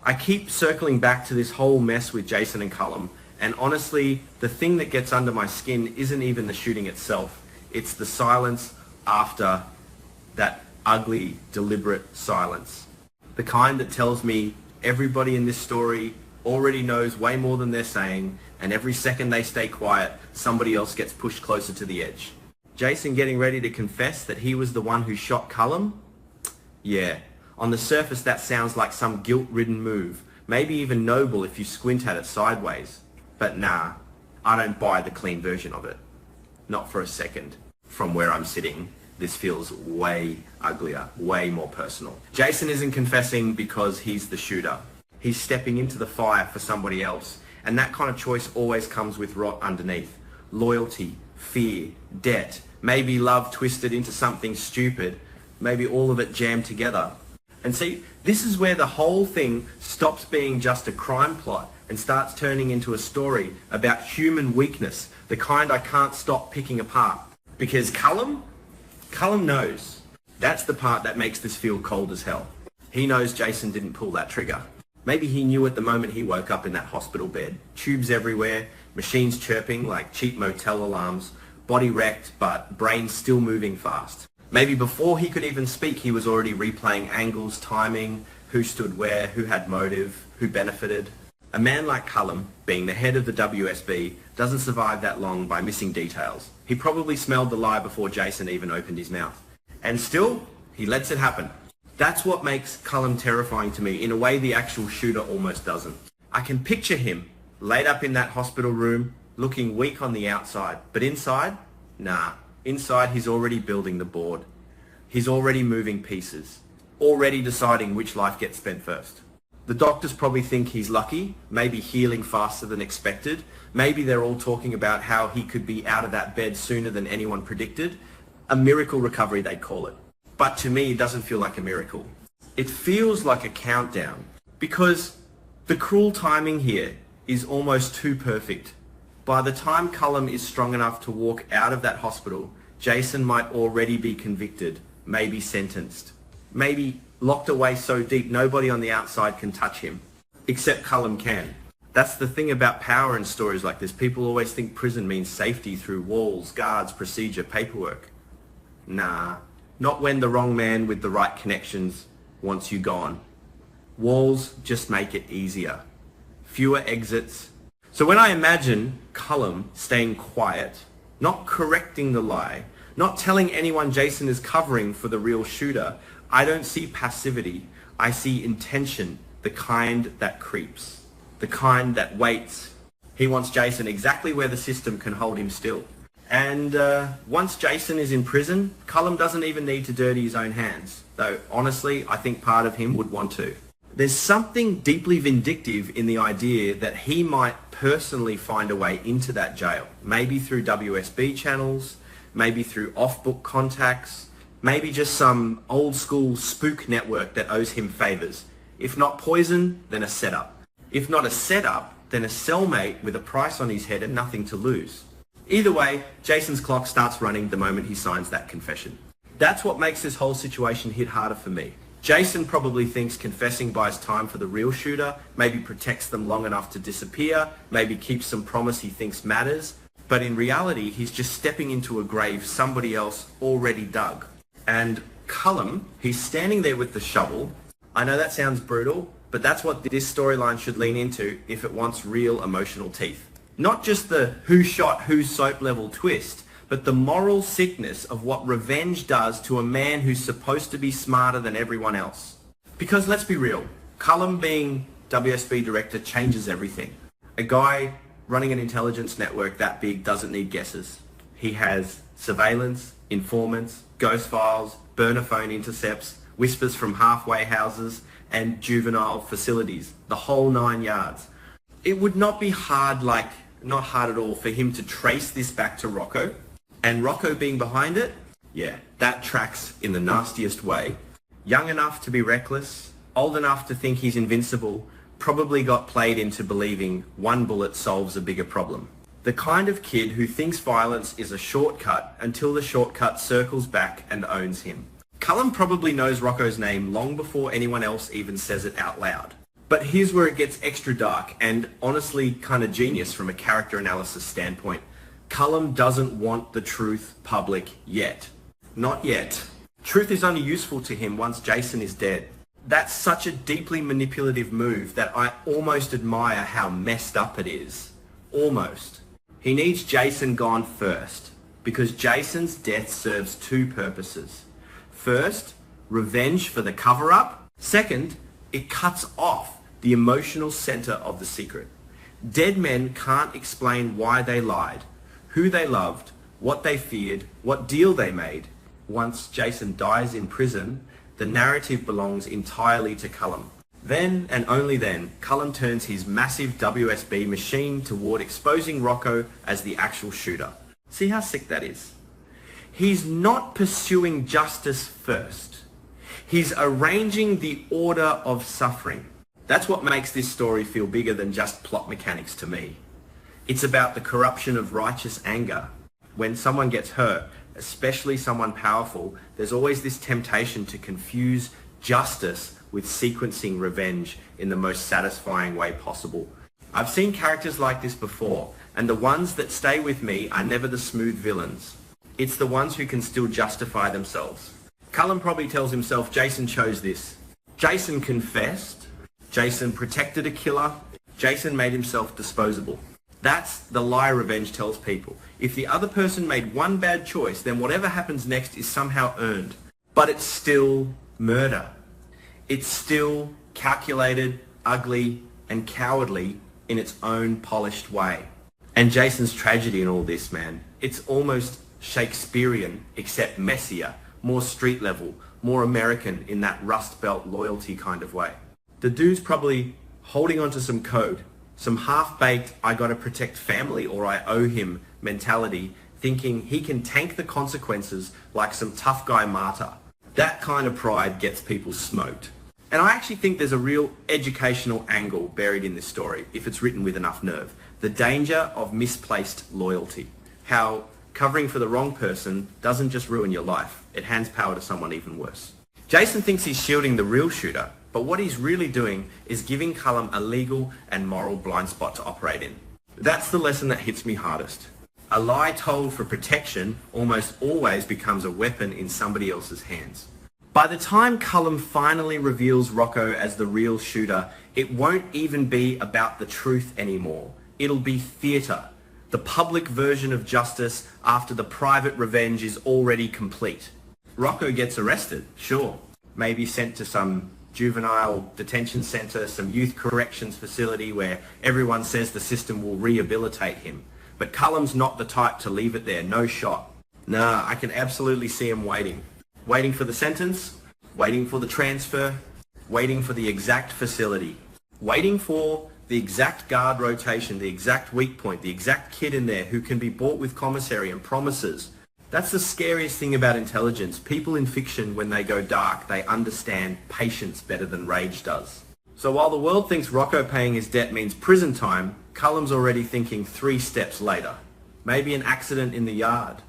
I keep circling back to this whole mess with Jason and Cullum, and honestly, the thing that gets under my skin isn't even the shooting itself. It's the silence after that ugly, deliberate silence. The kind that tells me everybody in this story already knows way more than they're saying, and every second they stay quiet, somebody else gets pushed closer to the edge. Jason getting ready to confess that he was the one who shot Cullum? Yeah, on the surface that sounds like some guilt-ridden move, maybe even noble if you squint at it sideways. But nah, I don't buy the clean version of it. Not for a second. From where I'm sitting, this feels way uglier, way more personal. Jason isn't confessing because he's the shooter. He's stepping into the fire for somebody else, and that kind of choice always comes with rot underneath. Loyalty, fear, debt, maybe love twisted into something stupid, maybe all of it jammed together. And see, this is where the whole thing stops being just a crime plot and starts turning into a story about human weakness, the kind I can't stop picking apart. Because Cullum knows. That's the part that makes this feel cold as hell. He knows Jason didn't pull that trigger. Maybe he knew at the moment he woke up in that hospital bed. Tubes everywhere, machines chirping like cheap motel alarms, body wrecked but brain still moving fast. Maybe before he could even speak, he was already replaying angles, timing, who stood where, who had motive, who benefited. A man like Cullum, being the head of the WSB, doesn't survive that long by missing details. He probably smelled the lie before Jason even opened his mouth. And still, he lets it happen. That's what makes Cullum terrifying to me in a way the actual shooter almost doesn't. I can picture him laid up in that hospital room, looking weak on the outside, but inside? Nah. Inside, he's already building the board. He's already moving pieces, already deciding which life gets spent first. The doctors probably think he's lucky, maybe healing faster than expected. Maybe they're all talking about how he could be out of that bed sooner than anyone predicted. A miracle recovery, they call it. But to me, it doesn't feel like a miracle. It feels like a countdown, because the cruel timing here is almost too perfect. By the time Cullum is strong enough to walk out of that hospital, Jason might already be convicted, maybe sentenced, maybe locked away so deep nobody on the outside can touch him, except Cullum can. That's the thing about power in stories like this. People always think prison means safety through walls, guards, procedure, paperwork. Nah, not when the wrong man with the right connections wants you gone. Walls just make it easier. Fewer exits. So when I imagine Cullum staying quiet, not correcting the lie, not telling anyone Jason is covering for the real shooter, I don't see passivity. I see intention, the kind that creeps, the kind that waits. He wants Jason exactly where the system can hold him still. And once Jason is in prison, Cullum doesn't even need to dirty his own hands, though honestly, I think part of him would want to. There's something deeply vindictive in the idea that he might personally find a way into that jail, maybe through WSB channels, maybe through off-book contacts, maybe just some old-school spook network that owes him favors. If not poison, then a setup. If not a setup, then a cellmate with a price on his head and nothing to lose. Either way, Jason's clock starts running the moment he signs that confession. That's what makes this whole situation hit harder for me. Jason probably thinks confessing buys time for the real shooter, maybe protects them long enough to disappear, maybe keeps some promise he thinks matters, but in reality, he's just stepping into a grave somebody else already dug. And Cullum, he's standing there with the shovel. I know that sounds brutal, but that's what this storyline should lean into if it wants real emotional teeth. Not just the who shot who soap level twist, but the moral sickness of what revenge does to a man who's supposed to be smarter than everyone else. Because let's be real, Cullum being WSB director changes everything. A guy running an intelligence network that big doesn't need guesses. He has surveillance, informants, ghost files, burner phone intercepts, whispers from halfway houses, and juvenile facilities, the whole 9 yards. It would not be hard, not hard at all, for him to trace this back to Rocco. And Rocco being behind it, yeah, that tracks in the nastiest way. Young enough to be reckless, old enough to think he's invincible, probably got played into believing one bullet solves a bigger problem. The kind of kid who thinks violence is a shortcut until the shortcut circles back and owns him. Cullum probably knows Rocco's name long before anyone else even says it out loud. But here's where it gets extra dark and honestly kind of genius from a character analysis standpoint. Cullum doesn't want the truth public yet. Not yet. Truth is only useful to him once Jason is dead. That's such a deeply manipulative move that I almost admire how messed up it is. Almost. He needs Jason gone first, because Jason's death serves two purposes. First, revenge for the cover-up. Second, it cuts off the emotional center of the secret. Dead men can't explain why they lied, who they loved, what they feared, what deal they made. Once Jason dies in prison, the narrative belongs entirely to Cullum. Then, and only then, Cullum turns his massive WSB machine toward exposing Rocco as the actual shooter. See how sick that is? He's not pursuing justice first. He's arranging the order of suffering. That's what makes this story feel bigger than just plot mechanics to me. It's about the corruption of righteous anger. When someone gets hurt, especially someone powerful, there's always this temptation to confuse justice with sequencing revenge in the most satisfying way possible. I've seen characters like this before, and the ones that stay with me are never the smooth villains. It's the ones who can still justify themselves. Cullum probably tells himself Jason chose this. Jason confessed. Jason protected a killer. Jason made himself disposable. That's the lie revenge tells people. If the other person made one bad choice, then whatever happens next is somehow earned. But it's still murder. It's still calculated, ugly, and cowardly in its own polished way. And Jason's tragedy in all this, man, it's almost Shakespearean, except messier, more street level, more American in that Rust Belt loyalty kind of way. The dude's probably holding onto some code, some half-baked, I gotta protect family or I owe him mentality, thinking he can tank the consequences like some tough guy martyr. That kind of pride gets people smoked. And I actually think there's a real educational angle buried in this story, if it's written with enough nerve. The danger of misplaced loyalty. How covering for the wrong person doesn't just ruin your life, it hands power to someone even worse. Jason thinks he's shielding the real shooter, but what he's really doing is giving Cullum a legal and moral blind spot to operate in. That's the lesson that hits me hardest. A lie told for protection almost always becomes a weapon in somebody else's hands. By the time Cullum finally reveals Rocco as the real shooter, it won't even be about the truth anymore. It'll be theatre, the public version of justice after the private revenge is already complete. Rocco gets arrested, sure, maybe sent to some juvenile detention centre, some youth corrections facility where everyone says the system will rehabilitate him. But Cullum's not the type to leave it there, no shot. Nah, I can absolutely see him waiting. Waiting for the sentence, waiting for the transfer, waiting for the exact facility, waiting for the exact guard rotation, the exact weak point, the exact kid in there who can be bought with commissary and promises. That's the scariest thing about intelligence. People in fiction, when they go dark, they understand patience better than rage does. So while the world thinks Rocco paying his debt means prison time, Cullum's already thinking 3 steps later. Maybe an accident in the yard.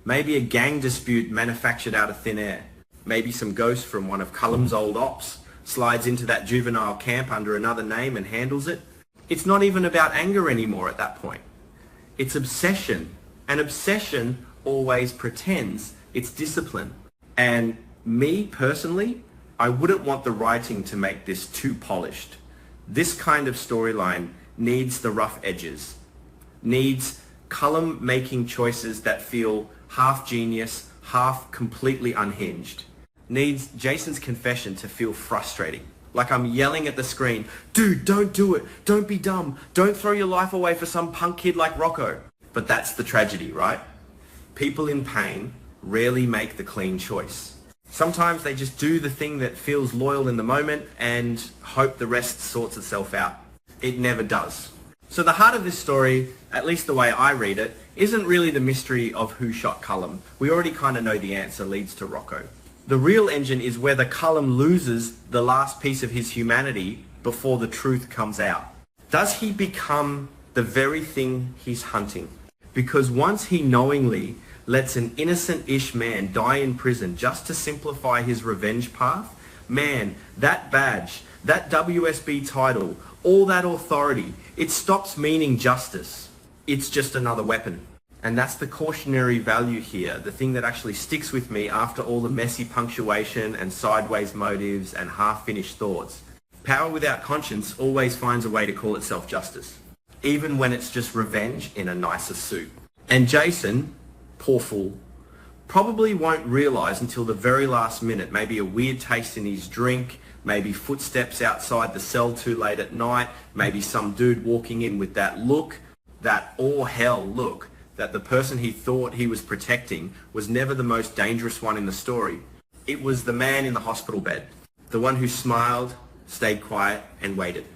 Maybe a gang dispute manufactured out of thin air. Maybe some ghost from one of Cullum's old ops slides into that juvenile camp under another name and handles it. It's not even about anger anymore at that point. It's obsession. And obsession always pretends it's discipline. And me personally, I wouldn't want the writing to make this too polished. This kind of storyline needs the rough edges, needs Cullum making choices that feel half genius, half completely unhinged, needs Jason's confession to feel frustrating. Like I'm yelling at the screen, dude, don't do it, don't be dumb, don't throw your life away for some punk kid like Rocco. But that's the tragedy, right? People in pain rarely make the clean choice. Sometimes they just do the thing that feels loyal in the moment and hope the rest sorts itself out. It never does. So the heart of this story, at least the way I read it, isn't really the mystery of who shot Cullum. We already kind of know the answer leads to Rocco. The real engine is whether Cullum loses the last piece of his humanity before the truth comes out. Does he become the very thing he's hunting? Because once he knowingly lets an innocent-ish man die in prison just to simplify his revenge path, man, that badge, That WSB title, all that authority, it stops meaning justice. It's just another weapon. And that's the cautionary value here, the thing that actually sticks with me after all the messy punctuation and sideways motives and half-finished thoughts. Power without conscience always finds a way to call itself justice, even when it's just revenge in a nicer suit. And Jason, poor fool, probably won't realise until the very last minute, maybe a weird taste in his drink, maybe footsteps outside the cell too late at night, maybe some dude walking in with that look, that all hell look, that the person he thought he was protecting was never the most dangerous one in the story. It was the man in the hospital bed, the one who smiled, stayed quiet and waited.